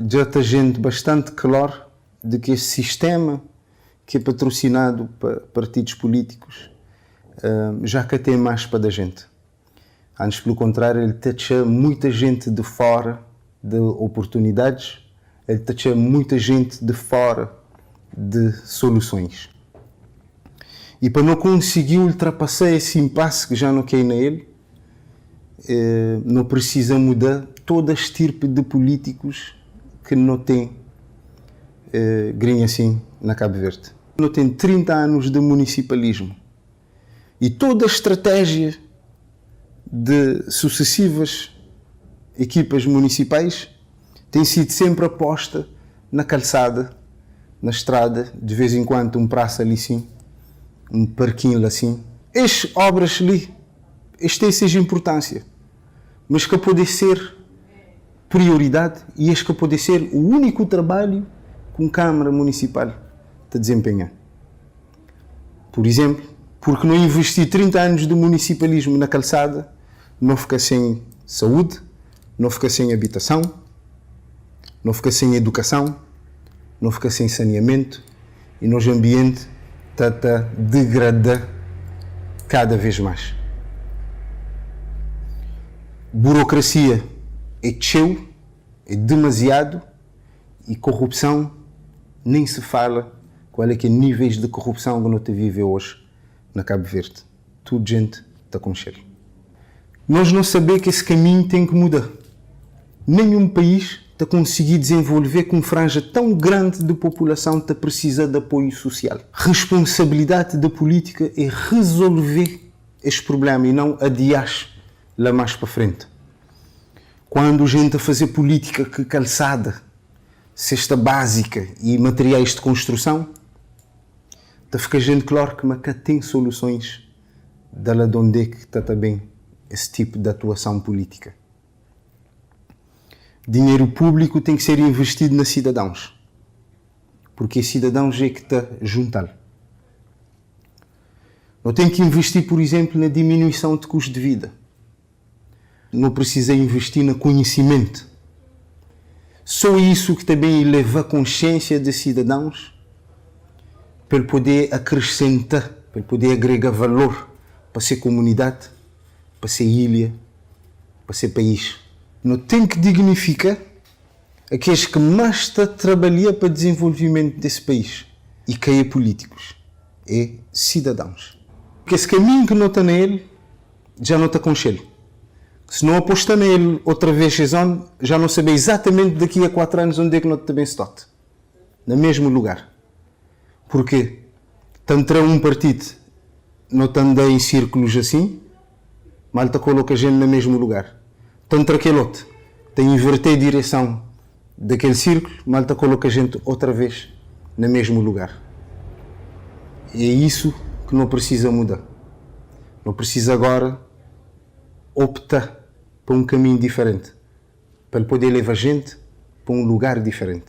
Já está gente bastante claro de que esse sistema que é patrocinado por partidos políticos já que tem mais para da gente. Antes, pelo contrário, ele taxa muita gente de fora de oportunidades, ele taxa muita gente de fora de soluções. E para não conseguir ultrapassar esse impasse que já não quer nele, não precisa mudar toda a estirpe de políticos que não tem grinha assim na Cabo Verde. Não tem 30 anos de municipalismo e toda a estratégia de sucessivas equipas municipais tem sido sempre aposta na calçada, na estrada, de vez em quando um praça ali sim, um parquinho assim. Estas obras ali, este tem seja importância, mas que pode ser prioridade e este que pode ser o único trabalho que uma Câmara Municipal está desempenhar. Por exemplo, porque não investir 30 anos de municipalismo na calçada, não fica sem saúde, não fica sem habitação, não fica sem educação, não fica sem saneamento e nosso ambiente está a degradar cada vez mais. Burocracia é cheio, é demasiado e corrupção nem se fala qual é que é níveis de corrupção que nós vivemos hoje na Cabo Verde. Tudo gente está com cheiro. Nós não sabemos que esse caminho tem que mudar. Nenhum país está conseguir desenvolver com uma franja tão grande de população que precisa de apoio social. Responsabilidade da política é resolver este problema e não adiar lá mais para frente. Quando a gente a fazer política que calçada, cesta básica e materiais de construção, está a ficar gente claro que nunca tem soluções de lá de onde é que está também esse tipo de atuação política. Dinheiro público tem que ser investido nos cidadãos, porque os cidadãos é que está a juntar. Não tem que investir, por exemplo, na diminuição de custo de vida. Não precisa investir no conhecimento. Só isso que também eleva a consciência dos cidadãos para poder acrescentar, para poder agregar valor para ser comunidade, para ser ilha, para ser país. Não tem que dignificar aqueles que mais estão a trabalhar para o desenvolvimento desse país e que é políticos, é cidadãos. Porque esse caminho que não está nele já não está com cheiro. Se não apostar nele outra vez, já não sabe exatamente daqui a 4 anos onde é que não também se tote. No mesmo lugar. Porque tanto um partido não anda em círculos assim, malta coloca a gente no mesmo lugar. Tanto aquele outro tem que inverter a direção daquele círculo, malta coloca a gente outra vez no mesmo lugar. E é isso que não precisa mudar. Não precisa agora optar por um caminho diferente, para poder levar a gente para um lugar diferente.